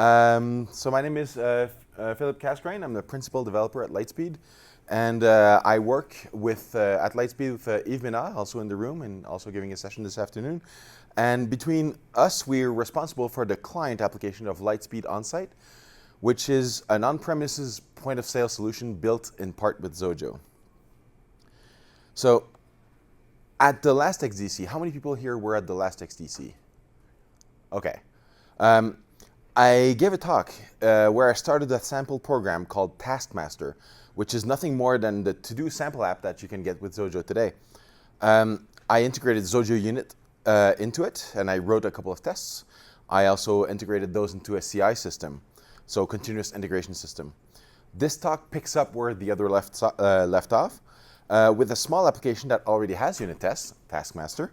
So my name is Philippe Casgrain. I'm the principal developer at Lightspeed. And I work at Lightspeed with Yves Menat, also in the room and also giving a session this afternoon. And between us, we're responsible for the client application of Lightspeed Onsite, which is an on-premises point-of-sale solution built in part with Xojo. So at the last XDC, how many people here were at the last XDC? Okay. I gave a talk where I started a sample program called Taskmaster, which is nothing more than the to-do sample app that you can get with Xojo today. I integrated Xojo unit into it, and I wrote a couple of tests. I also integrated those into a CI system, so continuous integration system. This talk picks up where the other left off, with a small application that already has unit tests, Taskmaster,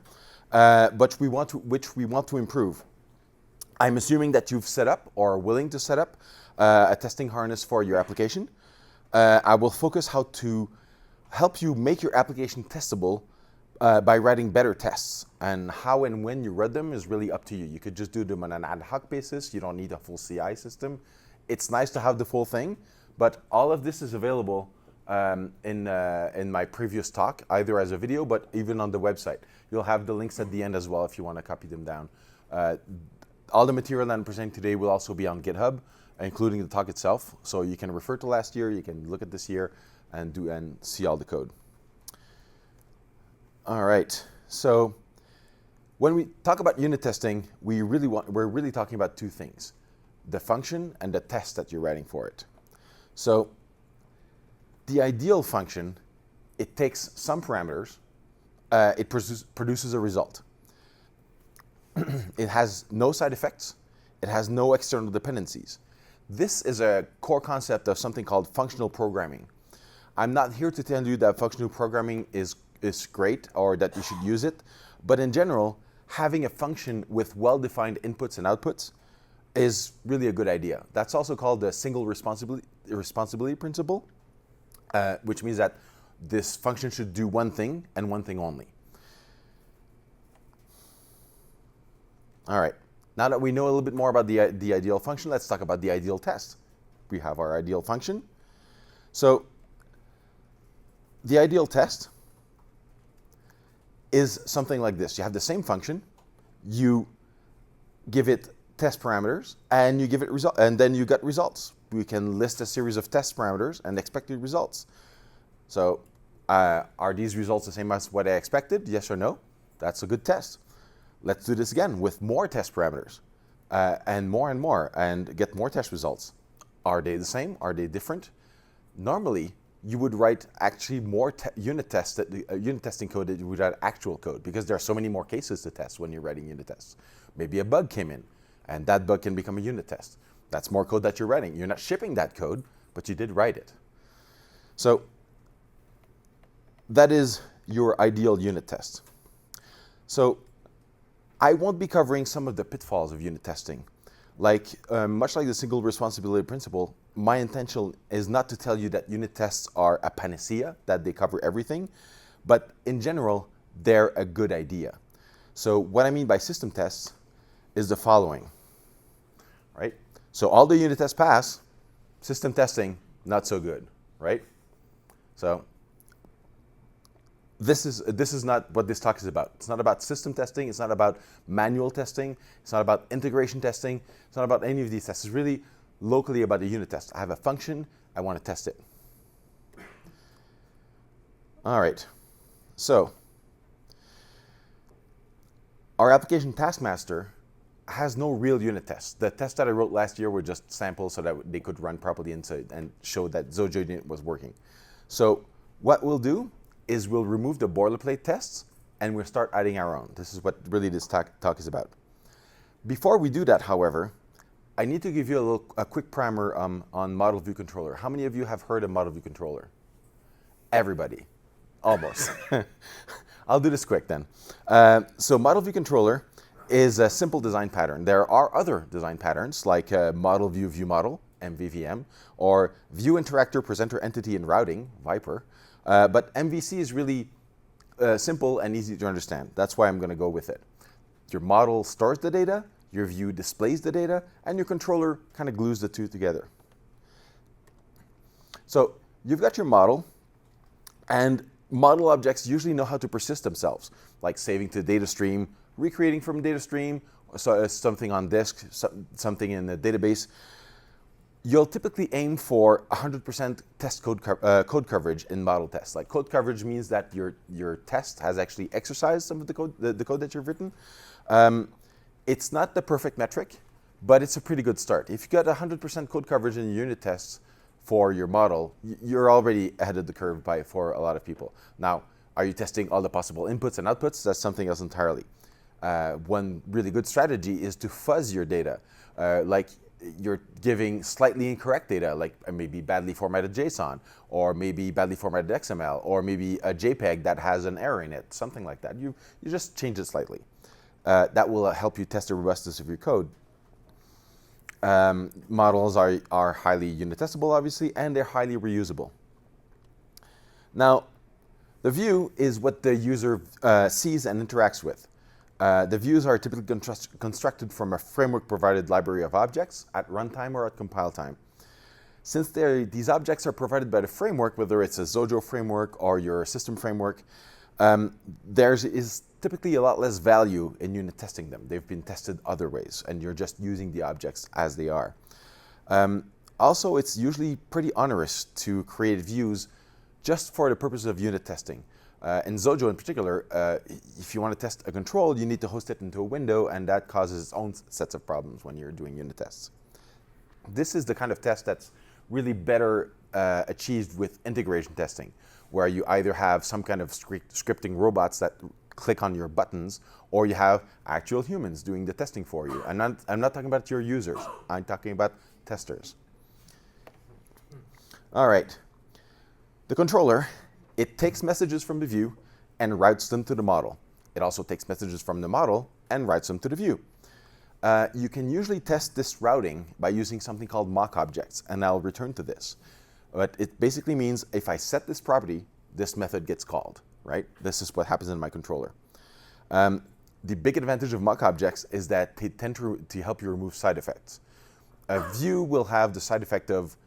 but which we want to improve. I'm assuming that you've set up or are willing to set up a testing harness for your application. I will focus how to help you make your application testable by writing better tests. And how and when you run them is really up to you. You could just do them on an ad hoc basis. You don't need a full CI system. It's nice to have the full thing, but all of this is available in my previous talk, either as a video, but even on the website. You'll have the links at the end as well if you want to copy them down. All the material that I'm presenting today will also be on GitHub, including the talk itself. So you can refer to last year, you can look at this year, and see all the code. All right. So when we talk about unit testing, we're really talking about two things: the function and the test that you're writing for it. So the ideal function, it takes some parameters, it produces a result. It has no side effects. It has no external dependencies. This is a core concept of something called functional programming. I'm not here to tell you that functional programming is great or that you should use it, but in general, having a function with well-defined inputs and outputs is really a good idea. That's also called the single responsibility principle, which means that this function should do one thing and one thing only. All right, now that we know a little bit more about the ideal function, let's talk about the ideal test. We have our ideal function. So the ideal test is something like this. You have the same function, you give it test parameters, and you give it result, and then you get results. We can list a series of test parameters and expected results. So are these results the same as what I expected? Yes or no? That's a good test. Let's do this again with more test parameters and more, and get more test results. Are they the same? Are they different? Normally, you would write actually more unit testing code than you would write actual code, because there are so many more cases to test when you're writing unit tests. Maybe a bug came in, and that bug can become a unit test. That's more code that you're writing. You're not shipping that code, but you did write it. So that is your ideal unit test. So I won't be covering some of the pitfalls of unit testing. Much like the single responsibility principle, my intention is not to tell you that unit tests are a panacea, that they cover everything, but in general, they're a good idea. So what I mean by system tests is the following, right? So all the unit tests pass, system testing, not so good, right? So this is not what this talk is about. It's not about system testing. It's not about manual testing. It's not about integration testing. It's not about any of these tests. It's really locally about a unit test. I have a function. I want to test it. All right. So our application Taskmaster has no real unit tests. The tests that I wrote last year were just samples so that they could run properly and show that Xojo unit was working. So what we'll do is we'll remove the boilerplate tests and we'll start adding our own. This is what really this talk is about. Before we do that, however, I need to give you a quick primer on Model View Controller. How many of you have heard of Model View Controller? Everybody, almost. I'll do this quick then. So Model View Controller is a simple design pattern. There are other design patterns like Model View View Model, MVVM, or View Interactor Presenter Entity and Routing, Viper. But MVC is really simple and easy to understand. That's why I'm going to go with it. Your model stores the data, your view displays the data, and your controller kind of glues the two together. So you've got your model, and model objects usually know how to persist themselves, like saving to data stream, recreating from data stream, so something on disk, something in the database. You'll typically aim for 100% test code coverage in model tests. Like, code coverage means that your test has actually exercised some of the code that you've written. It's not the perfect metric, but it's a pretty good start. If you got 100% code coverage in your unit tests for your model, you're already ahead of the curve for a lot of people. Now, are you testing all the possible inputs and outputs? That's something else entirely. One really good strategy is to fuzz your data. Like, you're giving slightly incorrect data, like maybe badly formatted JSON, or maybe badly formatted XML, or maybe a JPEG that has an error in it, something like that. You just change it slightly. That will help you test the robustness of your code. Models are highly unit testable, obviously, and they're highly reusable. Now, the view is what the user sees and interacts with. The views are typically constructed from a framework-provided library of objects at runtime or at compile time. Since these objects are provided by the framework, whether it's a Xojo framework or your system framework, there is typically a lot less value in unit testing them. They've been tested other ways, and you're just using the objects as they are. Also, it's usually pretty onerous to create views just for the purpose of unit testing. In Xojo in particular, if you want to test a control, you need to host it into a window, and that causes its own sets of problems when you're doing unit tests. This is the kind of test that's really better achieved with integration testing, where you either have some kind of scripting robots that click on your buttons, or you have actual humans doing the testing for you. I'm not talking about your users. I'm talking about testers. All right. The controller, it takes messages from the view and routes them to the model. It also takes messages from the model and routes them to the view. You can usually test this routing by using something called mock objects, and I'll return to this. But it basically means if I set this property, this method gets called, right? This is what happens in my controller. The big advantage of mock objects is that they tend to help you remove side effects. A view will have the side effect of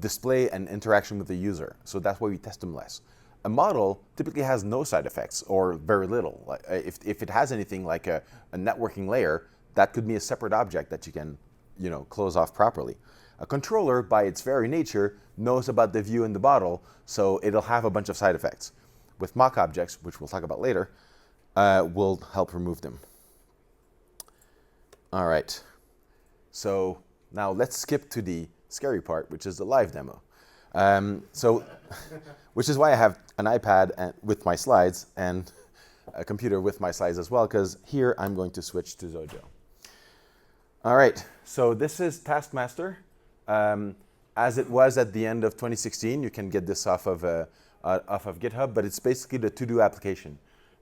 display and interaction with the user, so that's why we test them less. A model typically has no side effects, or very little. If it has anything like a networking layer, that could be a separate object that you can, close off properly. A controller, by its very nature, knows about the view and the model, so it'll have a bunch of side effects. With mock objects, which we'll talk about later, we'll help remove them. All right, so now let's skip to the scary part, which is the live demo. Which is why I have an iPad with my slides and a computer with my slides as well, because here I'm going to switch to Xojo. All right, so this is Taskmaster. As it was at the end of 2016, you can get this off of GitHub, but it's basically the to-do application.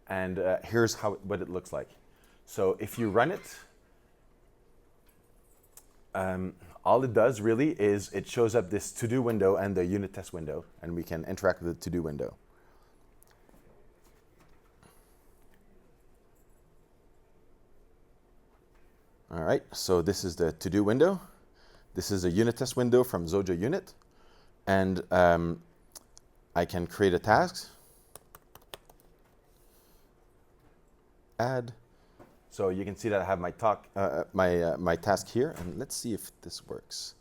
And here's what it looks like. So if you run it, all it does really is it shows up this to-do window and the unit test window, and we can interact with the to-do window. All right, so this is the to-do window. This is a unit test window from Xojo unit, and I can create a task, add. So you can see that I have my task here, and let's see if this works.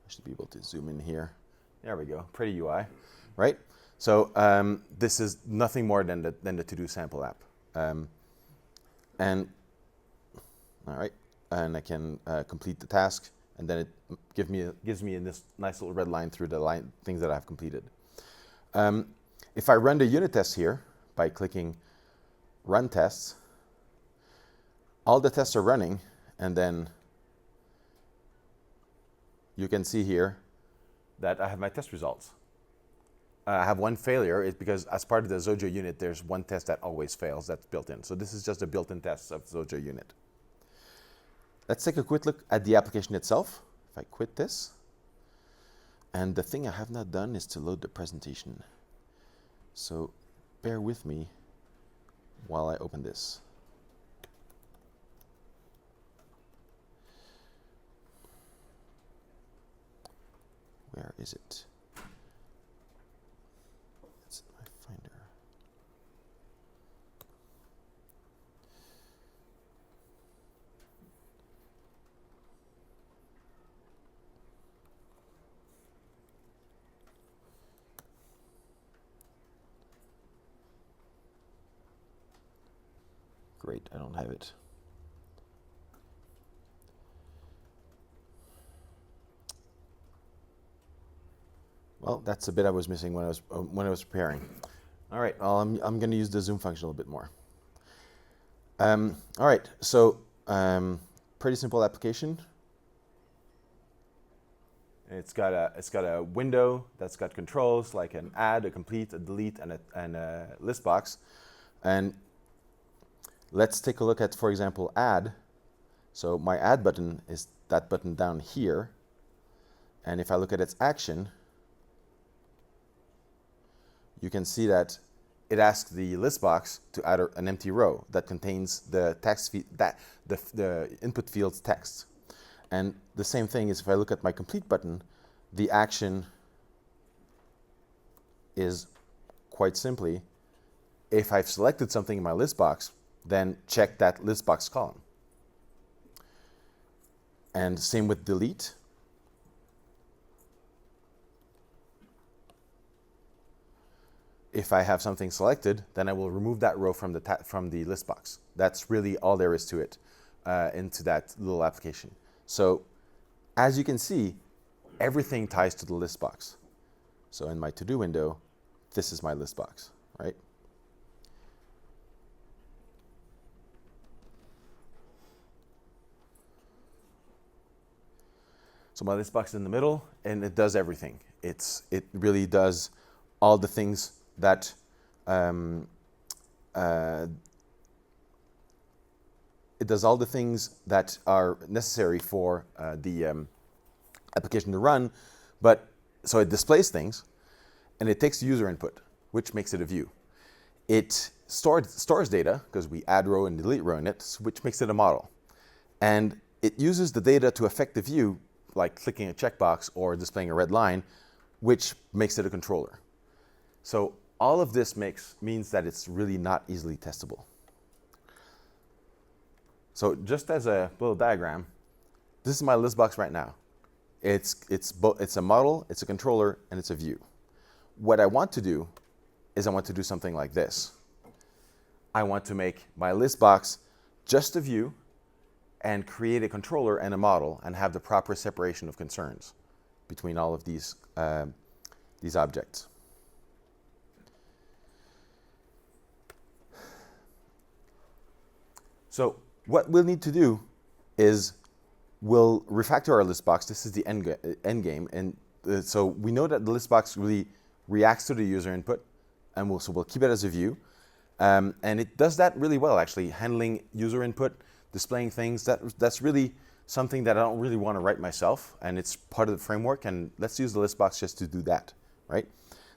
I should be able to zoom in here. There we go, pretty UI, right? So this is nothing more than the to-do sample app. And all right, and I can complete the task, and then it gives me this nice little red line through the things that I've completed. If I run the unit test here by clicking Run Tests, all the tests are running, and then you can see here that I have my test results. I have one failure. It's because as part of the Xojo unit, there's one test that always fails that's built in. So this is just a built-in test of Xojo unit. Let's take a quick look at the application itself. If I quit this, and the thing I have not done is to load the presentation. So bear with me while I open this. is it? It's my Finder. Great, I don't have it. Well, that's the bit I was missing when I was preparing. All right, well, I'm going to use the zoom function a little bit more. All right, so pretty simple application. It's got a window that's got controls like an add, a complete, a delete, and a list box. And let's take a look at, for example, add. So my add button is that button down here. And if I look at its action, you can see that it asks the list box to add an empty row that contains the text the input field's text. And the same thing is if I look at my complete button, the action is quite simply, if I've selected something in my list box, then check that list box column. And same with delete. If I have something selected, then I will remove that row from the list box. That's really all there is to it into that little application. So as you can see, everything ties to the list box. So in my to-do window, this is my list box, right? So my list box is in the middle, and it does everything. It really does all the things that it does all the things that are necessary for the application to run, but so it displays things, and it takes user input, which makes it a view. It stores data, because we add row and delete row in it, which makes it a model. And it uses the data to affect the view, like clicking a checkbox or displaying a red line, which makes it a controller. So all of this means that it's really not easily testable. So just as a little diagram, this is my list box right now. It's a model, it's a controller, and it's a view. What I want to do is I want to do something like this. I want to make my list box just a view and create a controller and a model and have the proper separation of concerns between all of these objects. So what we'll need to do is we'll refactor our list box. This is the end game. And so we know that the list box really reacts to the user input, and we'll keep it as a view. And it does that really well, actually, handling user input, displaying things. That's really something that I don't really want to write myself, and it's part of the framework, and let's use the list box just to do that, right?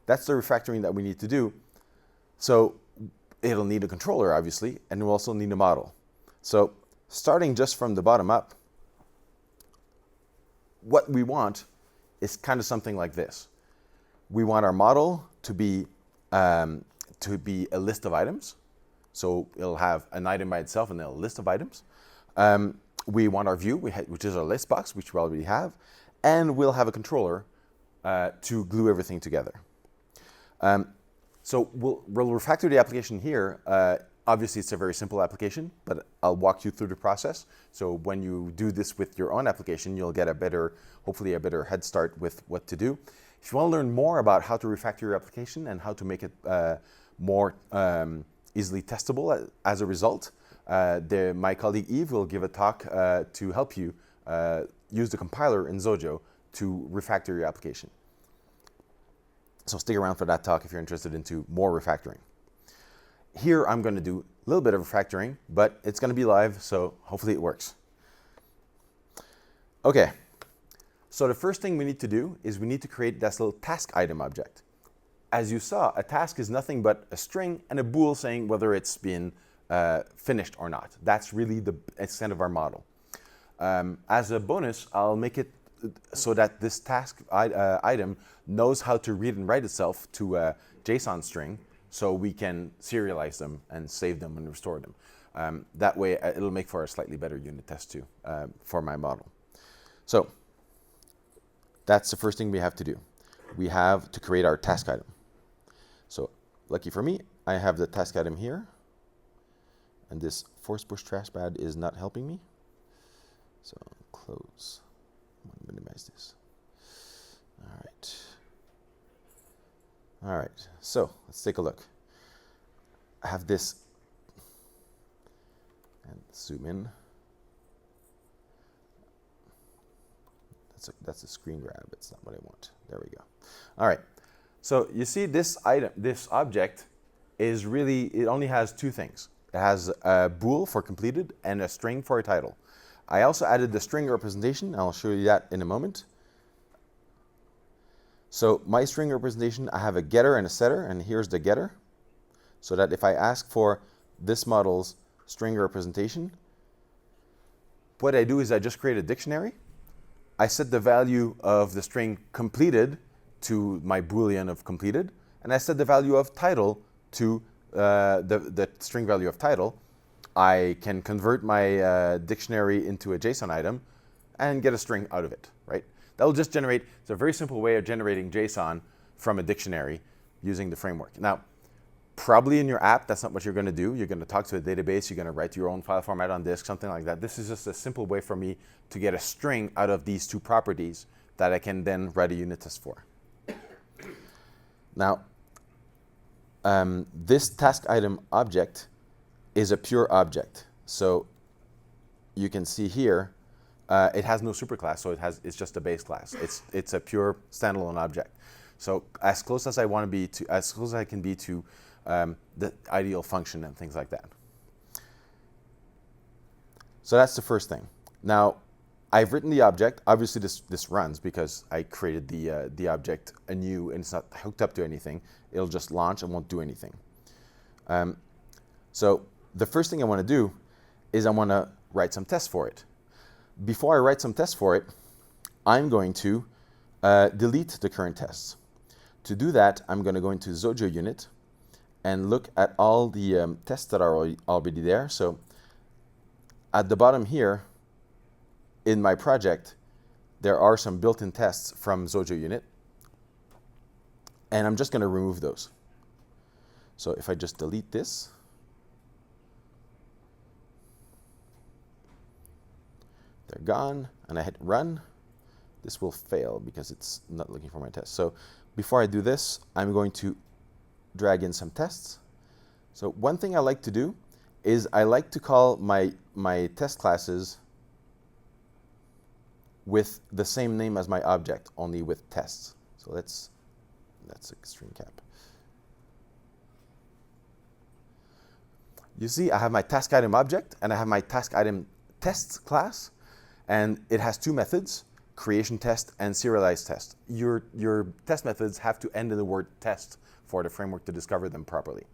That's the refactoring that we need to do. So it'll need a controller, obviously, and we'll also need a model. So starting just from the bottom up, what we want is kind of something like this. We want our model to be a list of items. So it'll have an item by itself and then a list of items. We want our view, which is our list box, which we already have. And we'll have a controller to glue everything together. So we'll refactor the application here. Obviously, it's a very simple application, but I'll walk you through the process. So when you do this with your own application, you'll get hopefully a better head start with what to do. If you want to learn more about how to refactor your application and how to make it more easily testable as a result, my colleague Yves will give a talk to help you use the compiler in Xojo to refactor your application. So stick around for that talk if you're interested into more refactoring. Here I'm going to do a little bit of refactoring, but it's going to be live, so hopefully it works. Okay, so the first thing we need to do is we need to create this little task item object. As you saw, a task is nothing but a string and a bool saying whether it's been finished or not. That's really the extent of our model. As a bonus, I'll make it so that this task item knows how to read and write itself to a JSON string, so we can serialize them and save them and restore them. That way, it'll make for a slightly better unit test too for my model. So that's the first thing we have to do. We have to create our task item. So lucky for me, I have the task item here, and this force push trackpad is not helping me. So close. Minimize this. All right. All right. So let's take a look. I have this, and zoom in. That's a screen grab. It's not what I want. There we go. All right. So you see this item, this object is really, it only has two things. It has a bool for completed and a string for a title. I also added the string representation. I'll show you that in a moment. So my string representation, I have a getter and a setter, and here's the getter. So that if I ask for this model's string representation, what I do is I just create a dictionary. I set the value of the string completed to my Boolean of completed, and I set the value of title to the string value of title. I can convert my dictionary into a JSON item and get a string out of it, right? That will just generate, it's a very simple way of generating JSON from a dictionary using the framework. Now, probably in your app, that's not what you're going to do. You're going to talk to a database. You're going to write your own file format on disk, something like that. This is just a simple way for me to get a string out of these two properties that I can then write a unit test for. Now, this task item object is a pure object. So you can see here, it has no superclass, so it's just a base class. It's a pure standalone object. So as close as I want to be to, as close as I can be to the ideal function and things like that. So that's the first thing. Now, I've written the object. Obviously, this runs because I created the object anew, and it's not hooked up to anything. It'll just launch and won't do anything. So the first thing I want to do is I want to write some tests for it. Before I write some tests for it, I'm going to delete the current tests. To do that, I'm going to go into Xojo unit and look at all the tests that are already there. So at the bottom here, in my project, there are some built-in tests from Xojo unit, and I'm just going to remove those. So if I just delete this, they're gone, and I hit run, this will fail because it's not looking for my test. So before I do this, I'm going to drag in some tests. So one thing I like to do is I like to call my test classes with the same name as my object, only with tests. So that's extreme cap. You see, I have my task item object and I have my task item tests class, and it has two methods, creation test and serialize test. Your test methods have to end in the word test for the framework to discover them properly.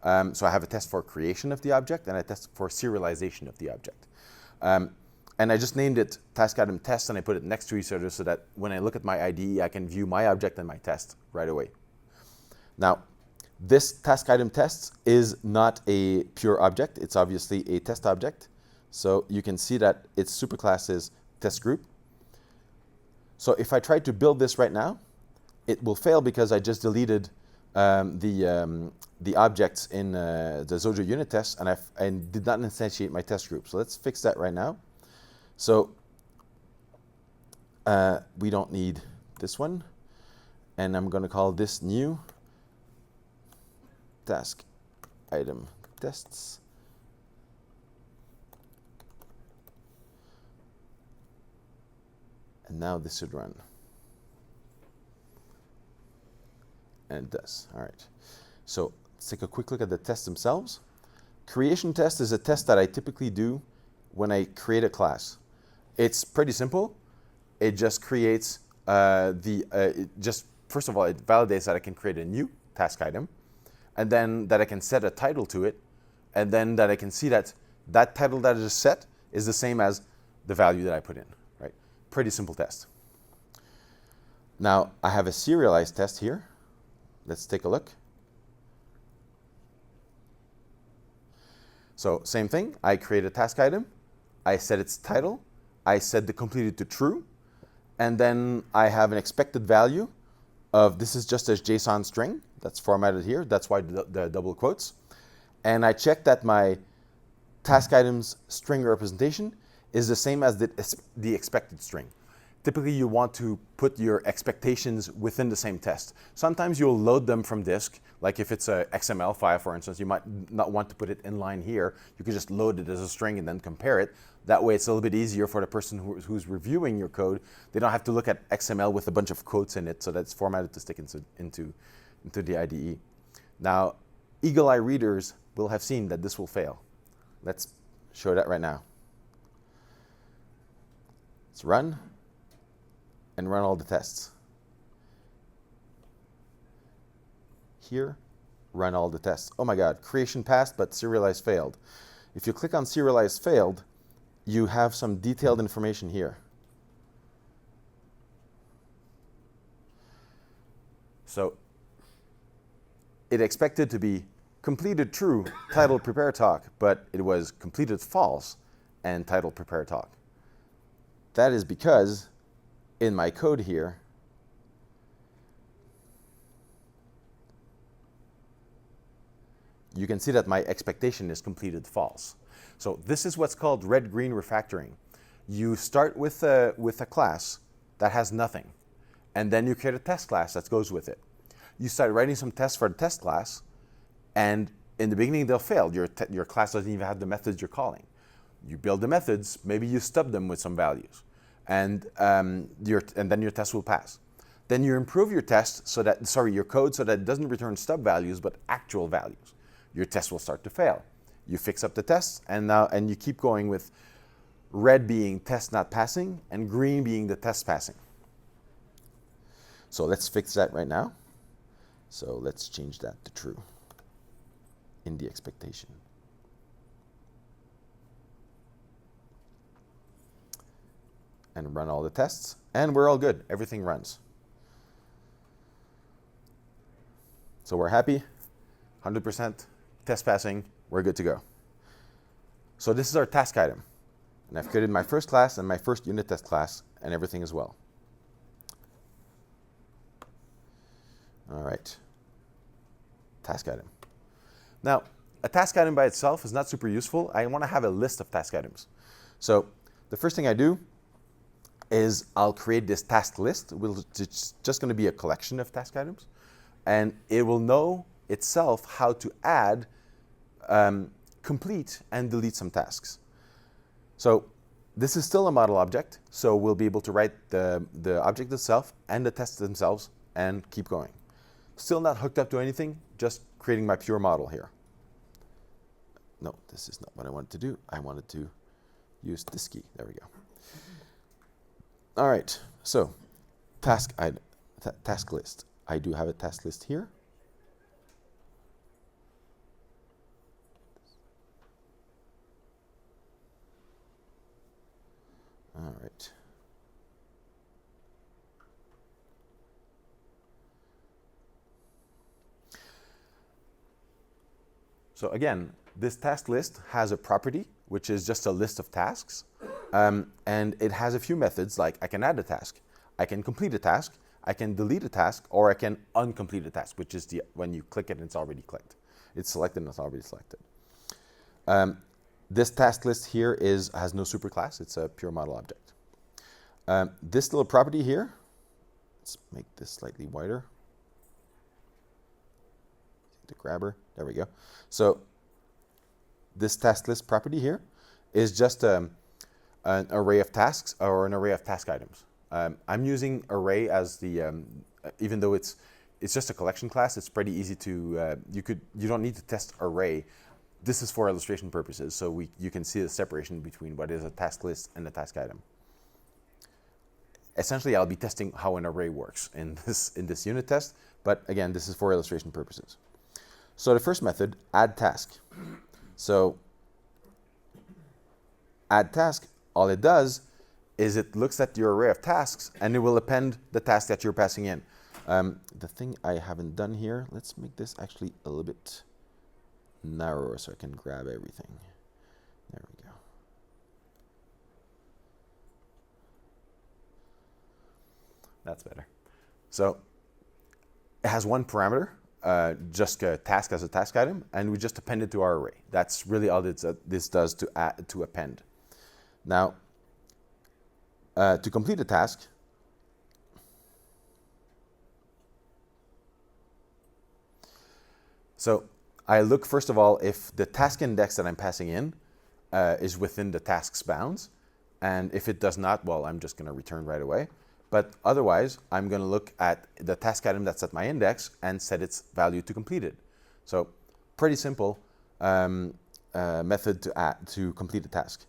So I have a test for creation of the object and a test for serialization of the object. And I just named it task item test, and I put it next to each other so that when I look at my IDE, I can view my object and my test right away. Now, this task item test is not a pure object. It's obviously a test object. So you can see that its superclass is test group. So if I try to build this right now, it will fail because I just deleted the objects in the Xojo unit test, and did not instantiate my test group. So let's fix that right now. So we don't need this one, and I'm going to call this new task item tests. And now this should run. And it does. All right. So let's take a quick look at the tests themselves. Creation test is a test that I typically do when I create a class. It's pretty simple. It just creates first of all, it validates that I can create a new task item, and then that I can set a title to it, and then that I can see that that title that I just set is the same as the value that I put in, right? Pretty simple test. Now I have a serialized test here. Let's take a look. So same thing, I create a task item, I set its title, I set the completed to true, and then I have an expected value of, this is just a JSON string that's formatted here, that's why the double quotes. And I check that my task item's string representation is the same as the expected string. Typically, you want to put your expectations within the same test. Sometimes you'll load them from disk, like if it's a XML file, for instance, you might not want to put it in line here. You could just load it as a string and then compare it. That way, it's a little bit easier for the person who's reviewing your code. They don't have to look at XML with a bunch of quotes in it, so that's formatted to stick into the IDE. Now, eagle eye readers will have seen that this will fail. Let's show that right now. Let's run and run all the tests. Here, run all the tests. Oh my God, creation passed, but serialized failed. If you click on serialized failed, you have some detailed information here. So it expected to be completed true, title prepare talk, but it was completed false and title prepare talk. That is because in my code here, you can see that my expectation is completed false. So this is what's called red-green refactoring. You start with a class that has nothing, and then you create a test class that goes with it. You start writing some tests for the test class, and in the beginning they'll fail. Your class doesn't even have the methods you're calling. You build the methods, maybe you stub them with some values, and then your test will pass. Then you improve your test your code so that it doesn't return stub values but actual values. Your test will start to fail. You fix up the tests, and you keep going with red being test not passing and green being the test passing. So let's fix that right now. So let's change that to true in the expectation. And run all the tests, and we're all good. Everything runs. So we're happy, 100%, test passing, we're good to go. So this is our task item. And I've created my first class and my first unit test class, and everything is well. All right, task item. Now, a task item by itself is not super useful. I want to have a list of task items. So the first thing I do is I'll create this task list. It's just going to be a collection of task items, and it will know itself how to add, complete, and delete some tasks. So this is still a model object, so we'll be able to write the object itself and the tests themselves and keep going. Still not hooked up to anything, just creating my pure model here. No, this is not what I wanted to do. I wanted to use this key. There we go. All right, so task list. I do have a task list here. All right. So again, this task list has a property, which is just a list of tasks. And it has a few methods, like I can add a task, I can complete a task, I can delete a task, or I can uncomplete a task, which is when you click it and it's already clicked. It's selected and it's already selected. This task list here has no superclass, it's a pure model object. This little property here, let's make this slightly wider. The grabber, there we go. So this task list property here is just an array of tasks or an array of task items. I'm using array as the, even though it's just a collection class, it's pretty easy to, you don't need to test array. This is for illustration purposes, so you can see the separation between what is a task list and a task item. Essentially, I'll be testing how an array works in this unit test, but again, this is for illustration purposes. So the first method, add task. So add task, all it does is it looks at your array of tasks and it will append the task that you're passing in. The thing I haven't done here, let's make this actually a little bit narrower so I can grab everything. There we go. That's better. So it has one parameter, just a task as a task item, and we just append it to our array. That's really all this does to append. Now, to complete a task, so I look first of all if the task index that I'm passing in is within the task's bounds, and if it does not, well, I'm just going to return right away. But otherwise, I'm going to look at the task item that's at my index and set its value to completed. So pretty simple method to complete a task.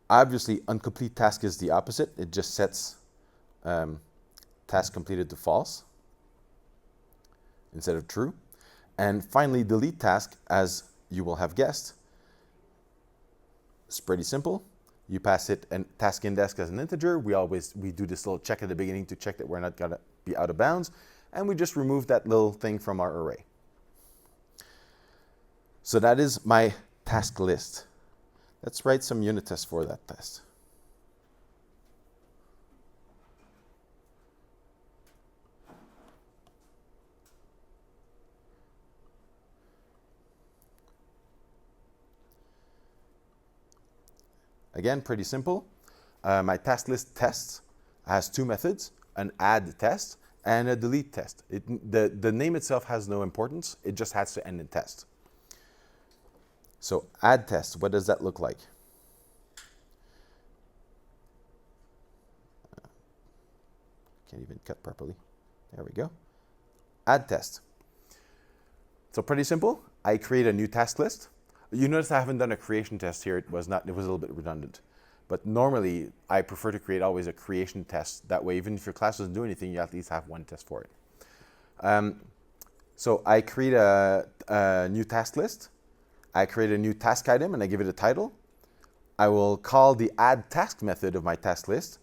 Obviously, incomplete task is the opposite. It just sets task completed to false instead of true. And finally, delete task, as you will have guessed, it's pretty simple. You pass it a task index as an integer. We do this little check at the beginning to check that we're not going to be out of bounds. And we just remove that little thing from our array. So that is my task list. Let's write some unit tests for that test. Again, pretty simple. My task list test has two methods, an add test and a delete test. The name itself has no importance. It just has to end in test. So add test, what does that look like? Can't even cut properly. There we go. Add test. So pretty simple. I create a new task list. You notice I haven't done a creation test here. It was a little bit redundant. But normally, I prefer to create always a creation test. That way, even if your class doesn't do anything, you at least have one test for it. So I create a new task list. I create a new task item, and I give it a title. I will call the add task method of my task list,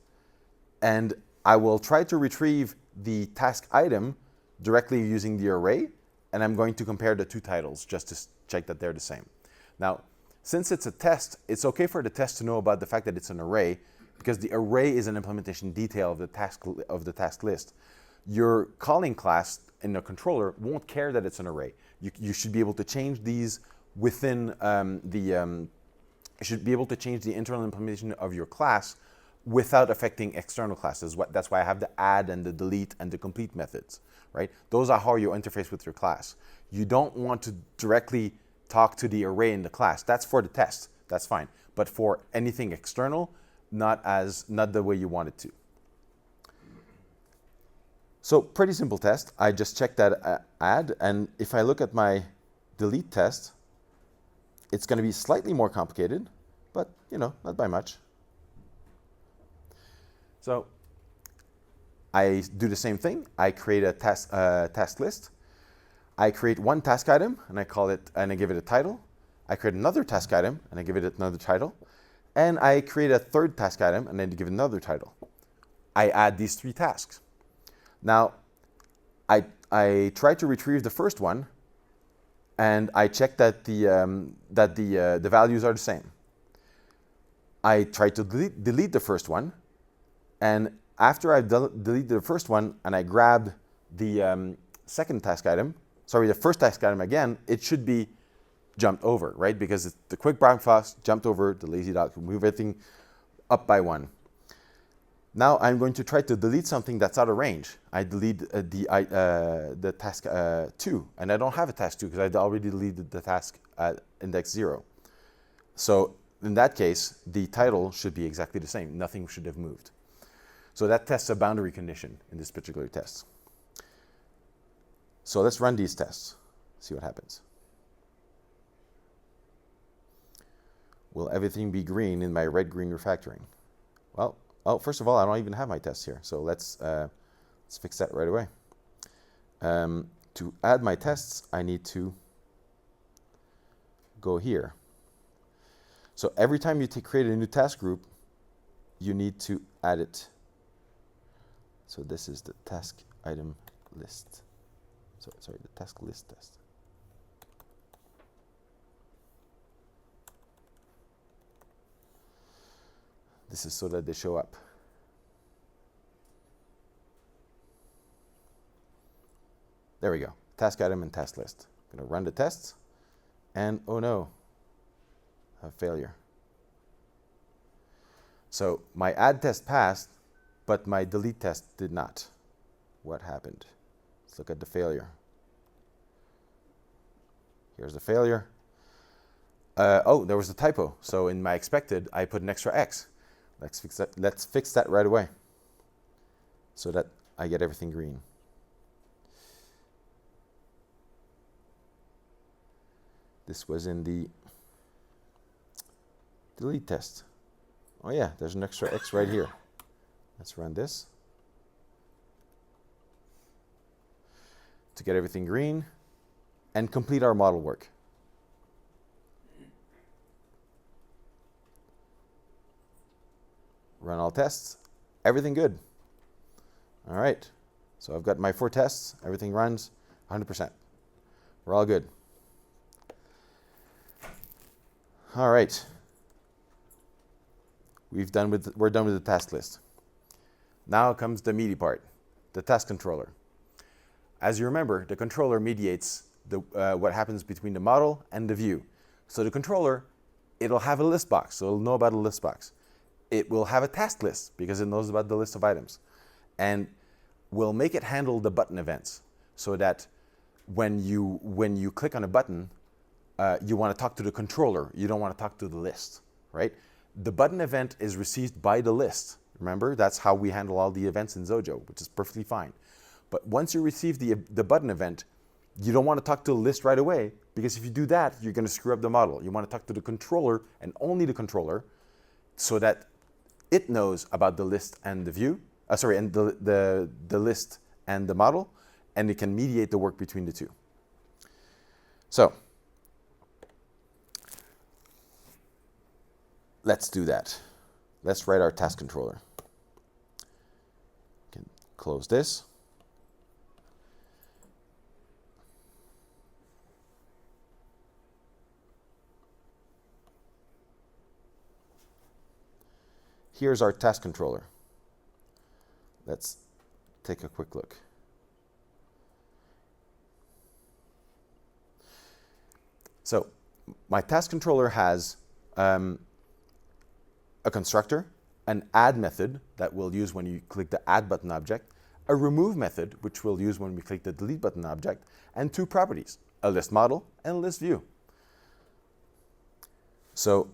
and I will try to retrieve the task item directly using the array, and I'm going to compare the two titles just to check that they're the same. Now, since it's a test, it's okay for the test to know about the fact that it's an array, because the array is an implementation detail of the task list. Your calling class in the controller won't care that it's an array. You should be able to change these within you should be able to change the internal implementation of your class without affecting external classes. That's why I have the add and the delete and the complete methods, right? Those are how you interface with your class. You don't want to directly talk to the array in the class. That's for the test. That's fine. But for anything external, not the way you want it to. So pretty simple test. I just check that add, and if I look at my delete test, it's going to be slightly more complicated, but not by much. So I do the same thing. I create a task list. I create one task item, and I call it, and I give it a title. I create another task item, and I give it another title. And I create a third task item, and then give it another title. I add these three tasks. Now, I try to retrieve the first one, and I check that the values are the same. I try to delete the first one, and after I've deleted the first one, and I grab the second task item, the first task item again, it should be jumped over, right? Because the quick brown fox jumped over the lazy dog, move everything up by one. Now I'm going to try to delete something that's out of range. I delete the task 2, and I don't have a task 2 because I already deleted the task at index 0. So in that case, the title should be exactly the same. Nothing should have moved. So that tests a boundary condition in this particular test. So let's run these tests, see what happens. Will everything be green in my red-green refactoring? Well, first of all, I don't even have my tests here, so let's fix that right away. To add my tests, I need to go here. So every time you create a new task group, you need to add it. So this is the task item list. So, sorry, the task list test. This is so that they show up. There we go. Task item and task list. I'm going to run the tests. And oh no, a failure. So my add test passed, but my delete test did not. What happened? Let's look at the failure. Here's the failure. Oh, there was a typo. So in my expected, I put an extra X. Let's fix that. Let's fix that right away so that I get everything green. This was in the delete test. Oh yeah, there's an extra X right here. Let's run this to get everything green and complete our model work. Run all tests, everything good. All right, so I've got my 4 tests, everything runs 100%. We're all good. All right, we're done with the task list. Now comes the meaty part, the task controller. As you remember, the controller mediates what happens between the model and the view. So the controller, it'll have a list box, so it'll know about a list box. It will have a task list because it knows about the list of items. And we'll make it handle the button events so that when you click on a button, you want to talk to the controller. You don't want to talk to the list, right? The button event is received by the list. Remember, that's how we handle all the events in Xojo, which is perfectly fine. But once you receive the button event, you don't want to talk to the list right away, because if you do that, you're going to screw up the model. You want to talk to the controller and only the controller so that it knows about the list and the view, and the list and the model, and it can mediate the work between the two. So let's do that. Let's write our task controller. We can close this. Here's our task controller. Let's take a quick look. So my task controller has a constructor, an add method that we'll use when you click the add button object, a remove method, which we'll use when we click the delete button object, and 2 properties, a list model and a list view. So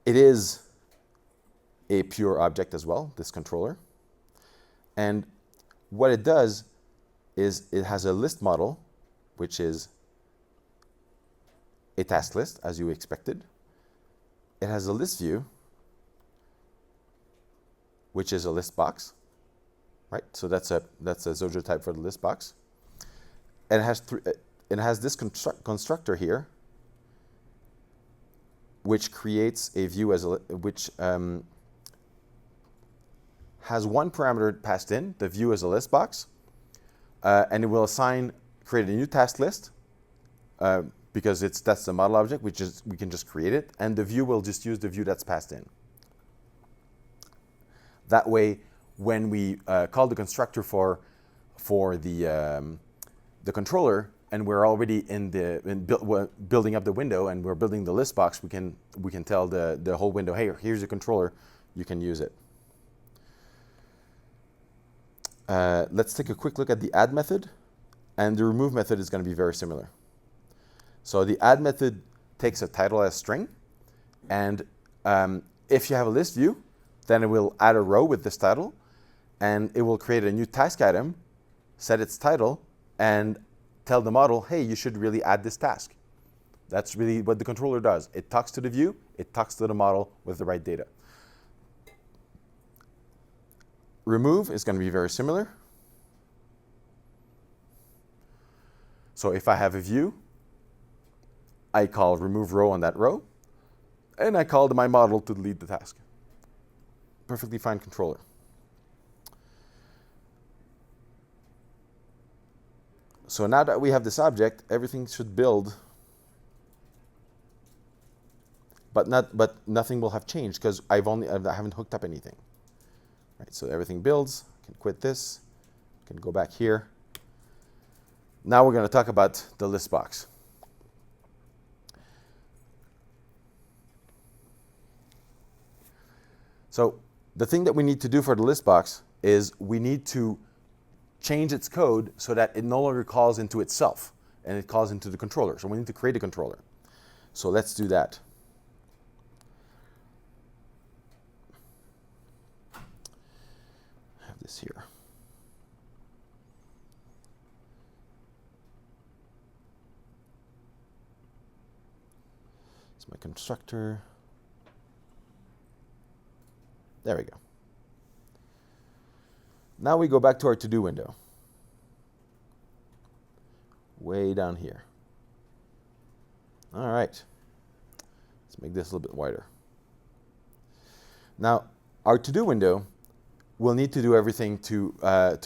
it is a pure object as well, this controller. And what it does is it has a list model, which is a task list, as you expected. It has a list view, which is a list box, right? So that's a Xojo type for the list box. And it has this constructor here, which creates a view which has 1 parameter passed in, the view as a list box, and it will create a new task list because that's the model object, which is we can just create it, and the view will just use the view that's passed in. That way, when we call the constructor for the controller, and we're already building up the window, and we're building the list box, we can tell the whole window, hey, here's your controller, you can use it. Let's take a quick look at the add method, and the remove method is going to be very similar. So the add method takes a title as string, and if you have a list view, then it will add a row with this title, and it will create a new task item, set its title, and tell the model, hey, you should really add this task. That's really what the controller does. It talks to the view, it talks to the model with the right data. Remove is going to be very similar. So if I have a view, I call remove row on that row, and I call my model to delete the task. perfectly fine controller. So now that we have this object, everything should build, but nothing will have changed because I haven't hooked up anything. Right, so everything builds. I can quit this. I can go back here. Now we're going to talk about the list box. So the thing that we need to do for the list box is we need to change its code so that it no longer calls into itself and it calls into the controller. So we need to create a controller. So let's do that. I have this here. It's my constructor. There we go. Now we go back to our to-do window. Way down here. All right. Let's make this a little bit wider. Now, our to-do window will need to do everything to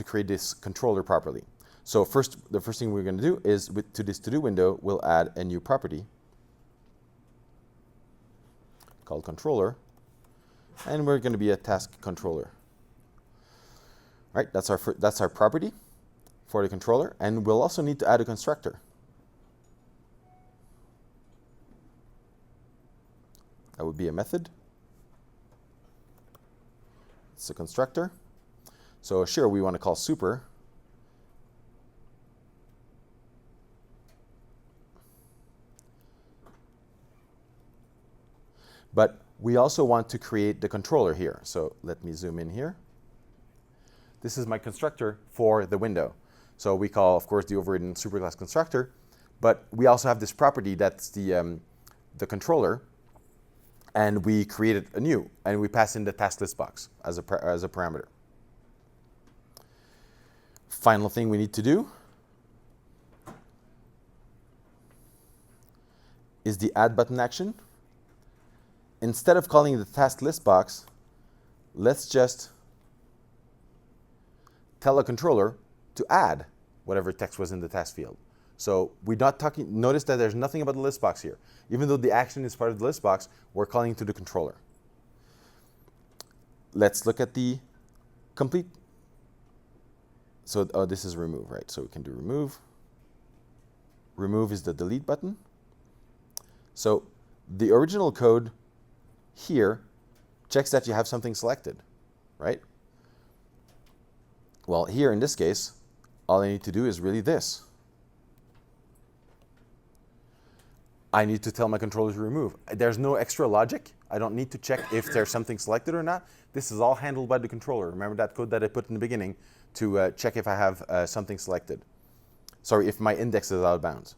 create this controller properly. So the first thing we're going to do is to this to-do window, we'll add a new property called controller. And we're going to be a task controller. Right, that's our property for the controller, and we'll also need to add a constructor. That would be a method. It's a constructor. So sure, we want to call super. But we also want to create the controller here. So let me zoom in here. This is my constructor for the window. So we call, of course, the overridden superclass constructor, but we also have this property that's the controller, and we created a new, and we pass in the task list box as a parameter. Final thing we need to do is the add button action. Instead of calling the task list box, let's just tell a controller to add whatever text was in the task field. So we're not talking, notice that there's nothing about the list box here. Even though the action is part of the list box, we're calling to the controller. Let's look at the complete. So this is remove, right? So we can do remove. Remove is the delete button. So the original code here checks that you have something selected, right? Well, here in this case, all I need to do is really this. I need to tell my controller to remove. There's no extra logic. I don't need to check if there's something selected or not. This is all handled by the controller. Remember that code that I put in the beginning to check if I have something selected. Sorry, if my index is out of bounds.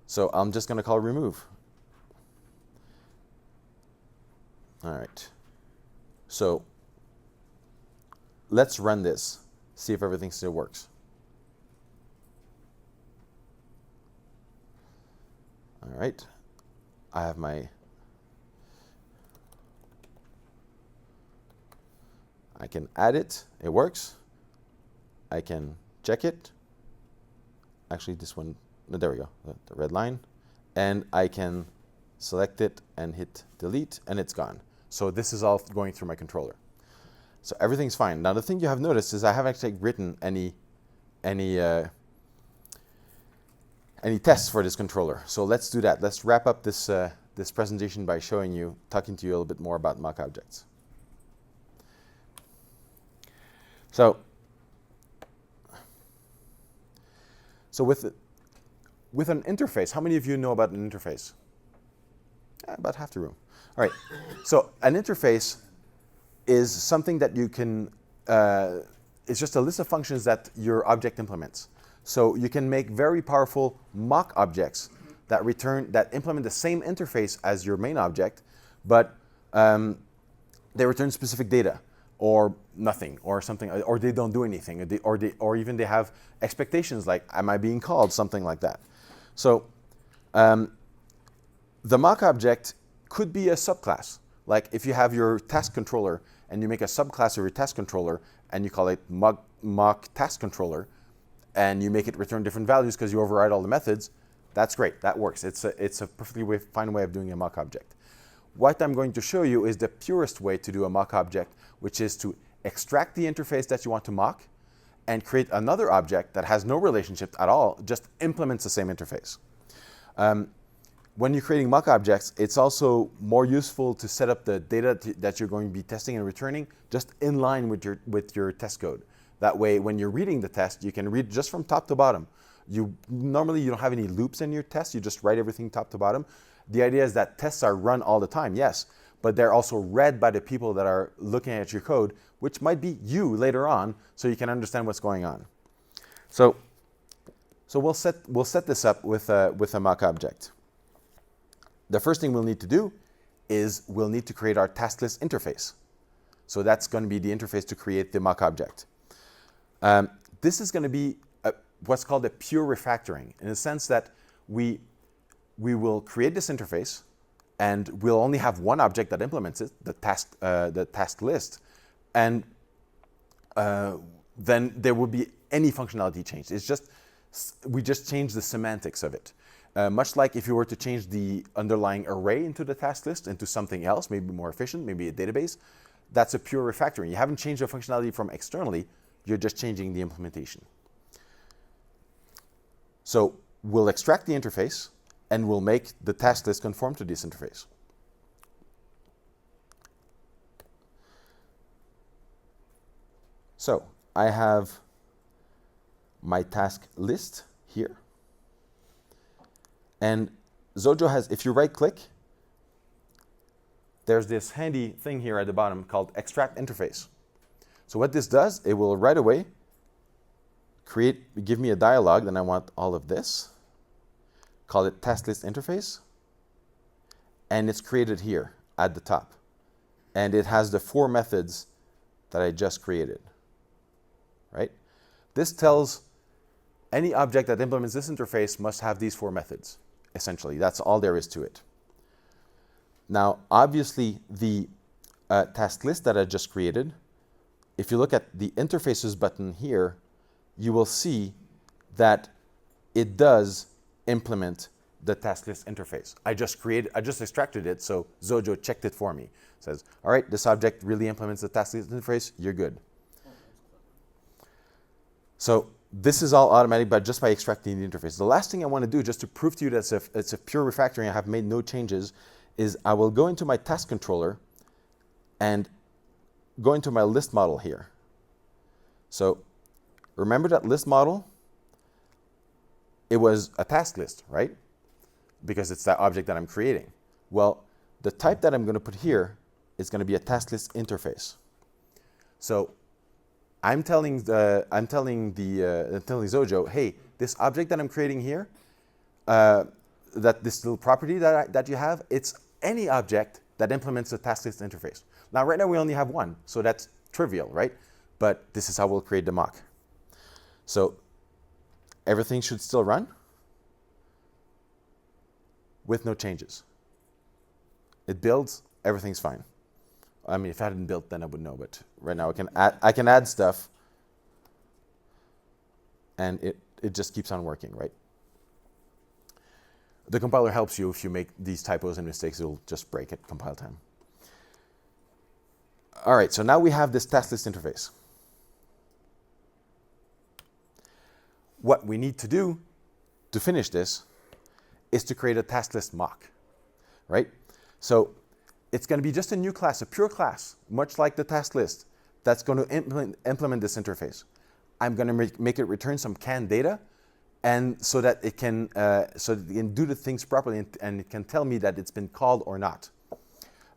So I'm just going to call remove. All right. So let's run this, see if everything still works. All right. I have my, I can add it, it works. I can check it. Actually, this one, no, there we go, the red line. And I can select it and hit delete, and it's gone. So this is all going through my controller. So everything's fine. Now the thing you have noticed is I haven't actually written any tests for this controller. So let's do that. Let's wrap up this this presentation by talking to you a little bit more about mock objects. So with an interface, how many of you know about an interface? About half the room. All right. So an interface is something that you can, it's just a list of functions that your object implements. So you can make very powerful mock objects that implement the same interface as your main object, but they return specific data or nothing or something, or they don't do anything, or even they have expectations like, am I being called, something like that. So the mock object could be a subclass. Like if you have your task controller and you make a subclass of your task controller, and you call it mock task controller, and you make it return different values because you override all the methods, that's great. That works. It's a perfectly fine way of doing a mock object. What I'm going to show you is the purest way to do a mock object, which is to extract the interface that you want to mock and create another object that has no relationship at all, just implements the same interface. When you're creating mock objects, it's also more useful to set up the data that you're going to be testing and returning just in line with your test code. That way, when you're reading the test, you can read just from top to bottom. Normally, you don't have any loops in your test. You just write everything top to bottom. The idea is that tests are run all the time, yes, but they're also read by the people that are looking at your code, which might be you later on, so you can understand what's going on. So we'll set this up with a mock object. The first thing we'll need to do is we'll need to create our task list interface. So that's going to be the interface to create the mock object. This is going to be what's called a pure refactoring, in the sense that we will create this interface, and we'll only have one object that implements it, the task list, and then there will be any functionality changed. We just change the semantics of it. Much like if you were to change the underlying array into the task list into something else, maybe more efficient, maybe a database, that's a pure refactoring. You haven't changed the functionality from externally, you're just changing the implementation. So we'll extract the interface, and we'll make the task list conform to this interface. So I have my task list here. And Xojo has, if you right click, there's this handy thing here at the bottom called extract interface. So what this does, it will right away give me a dialog, then I want all of this. Call it task list interface. And it's created here at the top. And it has the 4 methods that I just created, right? This tells any object that implements this interface must have these 4 methods. Essentially, that's all there is to it. Now, obviously, the task list that I just created, if you look at the interfaces button here, you will see that it does implement the task list interface. I just extracted it, so Xojo checked it for me. It says, all right, this object really implements the task list interface, you're good. So this is all automatic, but just by extracting the interface. The last thing I want to do, just to prove to you that it's a pure refactoring, I have made no changes, is I will go into my task controller and go into my list model here. So remember that list model? It was a task list, right? Because it's that object that I'm creating. Well, the type that I'm going to put here is going to be a task list interface. So I'm telling Xojo, hey, this object that I'm creating here, that this little property that you have, it's any object that implements the task list interface. Now, right now we only have one, so that's trivial, right? But this is how we'll create the mock. So everything should still run with no changes. It builds, everything's fine. I mean, if I hadn't built, then I would know, but right now I can add stuff, and it just keeps on working, right? The compiler helps you if you make these typos and mistakes, it'll just break at compile time. All right, so now we have this task list interface. What we need to do to finish this is to create a TaskListMock, right? So it's going to be just a new class, a pure class, much like the task list, that's going to implement this interface. I'm going to make it return some canned data, and so that it can do the things properly, and it can tell me that it's been called or not.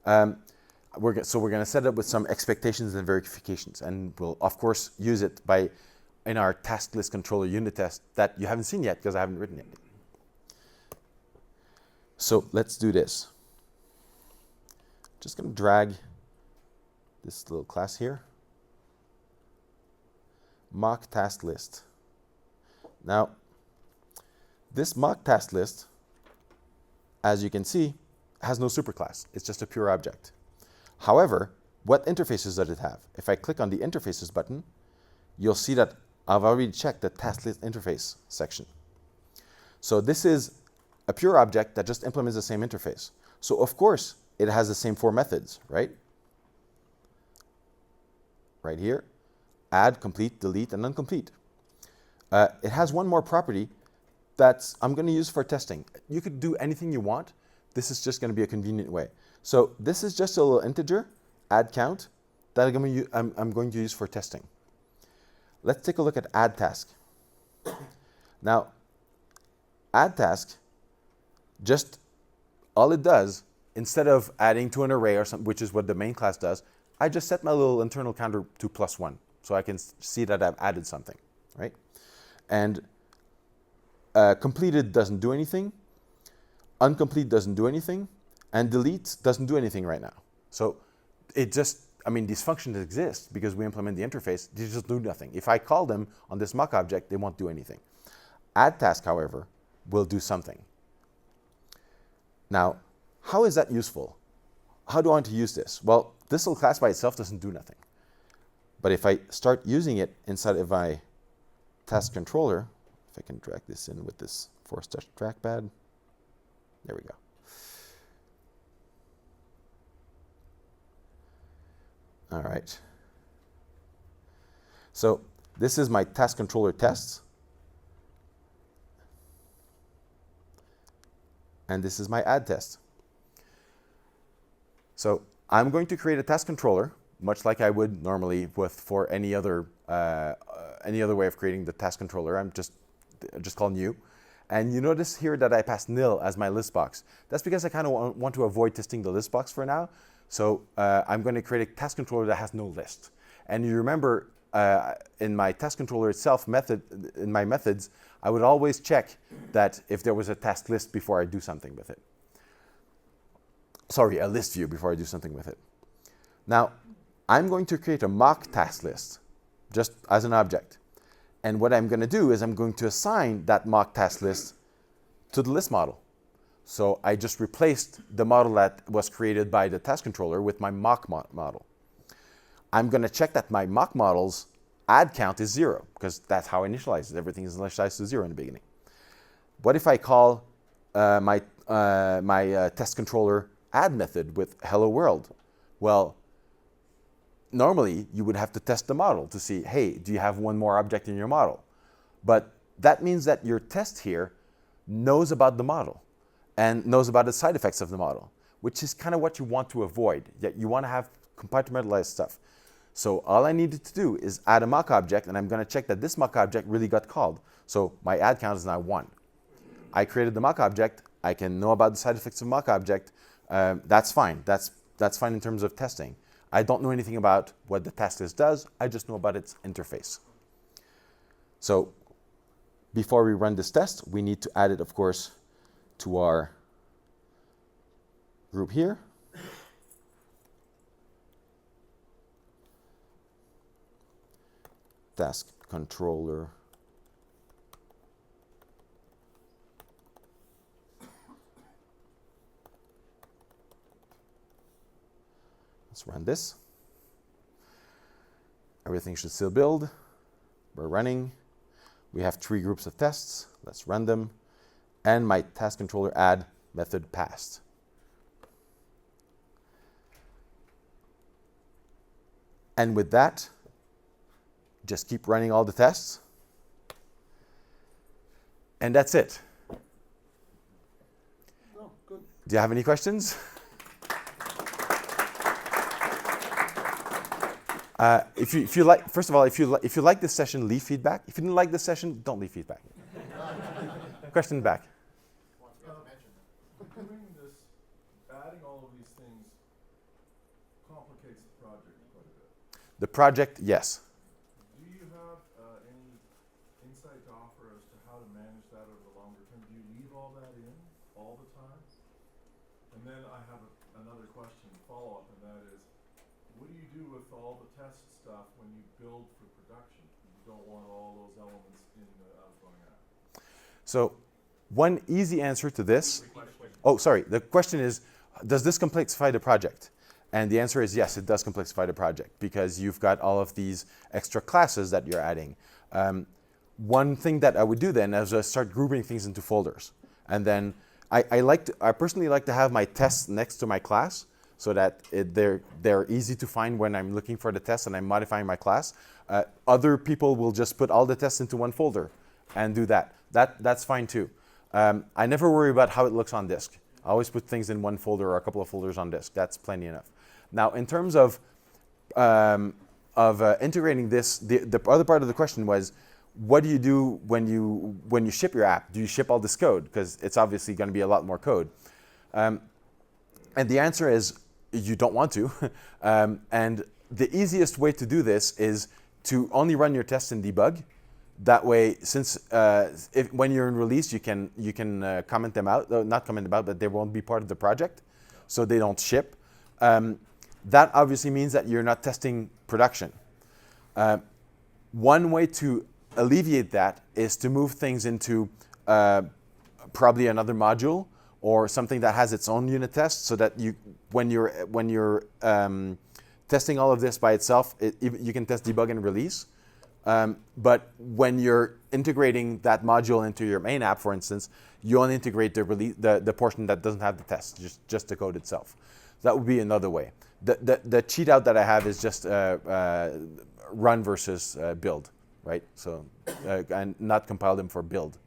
We're going to set it up with some expectations and verifications, and we'll of course use it in our task list controller unit test that you haven't seen yet because I haven't written it. So let's do this. Just going to drag this little class here. Mock task list. Now, this mock task list, as you can see, has no superclass. It's just a pure object. However, what interfaces does it have? If I click on the interfaces button, you'll see that I've already checked the task list interface section. So this is a pure object that just implements the same interface. So of course, it has the same 4 methods, right? Right here, add, complete, delete, and uncomplete. It has one more property that I'm going to use for testing. You could do anything you want. This is just going to be a convenient way. So this is just a little integer, add count, that I'm going to use for testing. Let's take a look at add task. Now, add task, just all it does, instead of adding to an array or something, which is what the main class does, I just set my little internal counter to +1, so I can see that I've added something, right? And completed doesn't do anything, uncomplete doesn't do anything, and delete doesn't do anything right now. So it just, I mean, these functions exist because we implement the interface, they just do nothing. If I call them on this mock object, they won't do anything. Add task, however, will do something. Now, how is that useful? How do I want to use this? Well, this little class by itself doesn't do nothing. But if I start using it inside of my task controller, if I can drag this in with this force touch trackpad, there we go. All right. So this is my task controller tests. And this is my add test. So I'm going to create a task controller, much like I would normally for any other way of creating the task controller. I'm just call new. And you notice here that I passed nil as my list box. That's because I kind of want to avoid testing the list box for now. So I'm going to create a task controller that has no list. And you remember in my task controller itself in my methods, I would always check that if there was a task list before I do something with it. Sorry, a list view before I do something with it. Now, I'm going to create a mock task list just as an object. And what I'm going to do is I'm going to assign that mock task list to the list model. So I just replaced the model that was created by the task controller with my mock model. I'm going to check that my mock model's add count is 0, because that's how I initialize it. Everything is initialized to 0 in the beginning. What if I call my test controller add method with hello world? Well, normally you would have to test the model to see, hey, do you have one more object in your model? But that means that your test here knows about the model and knows about the side effects of the model, which is kind of what you want to avoid. Yet you want to have compartmentalized stuff. So all I needed to do is add a mock object, and I'm going to check that this mock object really got called. So my add count is now 1. I created the mock object. I can know about the side effects of mock object. That's fine. That's fine in terms of testing. I don't know anything about what the task list does. I just know about its interface. So before we run this test, we need to add it, of course, to our group here. Task controller. Let's run this. Everything should still build. We're running. We have 3 groups of tests. Let's run them. And my task controller add method passed. And with that, just keep running all the tests. And that's it. Oh, good. Do you have any questions? If you like, first of all, if you like this session, leave feedback. If you didn't like this session, don't leave feedback. Question back. Doing this, adding all of these things complicates the project quite a bit. The project, yes. Do you have any insight to offer as to how to manage that over the longer term? Do you leave all that in all the time? And then I have another question, follow-up, and that is, what do you do with all the test stuff when you build for production? You don't want all those elements in the outgoing app. So one easy answer to this, oh, sorry, the question is, does this complexify the project? And the answer is yes, it does complexify the project because you've got all of these extra classes that you're adding. One thing that I would do then is start grouping things into folders. And then I personally like to have my tests next to my class so that they're easy to find when I'm looking for the test and I'm modifying my class. Other people will just put all the tests into one folder and do that. That's fine too. I never worry about how it looks on disk. I always put things in one folder or a couple of folders on disk. That's plenty enough. Now, in terms of integrating this, the other part of the question was, what do you do when you ship your app? Do you ship all this code? Because it's obviously going to be a lot more code. And the answer is you don't want to. And the easiest way to do this is to only run your tests in debug. That way, since when you're in release, you can comment them out, not comment them out, but they won't be part of the project, so they don't ship. That obviously means that you're not testing production. One way to alleviate that is to move things into probably another module or something that has its own unit test, so that when you're testing all of this by itself, you can test debug and release. But when you're integrating that module into your main app, for instance, you only integrate the portion that doesn't have the test, just the code itself. That would be another way. The cheat out that I have is just run versus build, right? So and not compile them for build.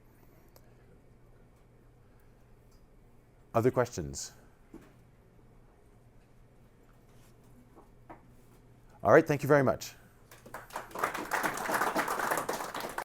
Other questions? All right, thank you very much.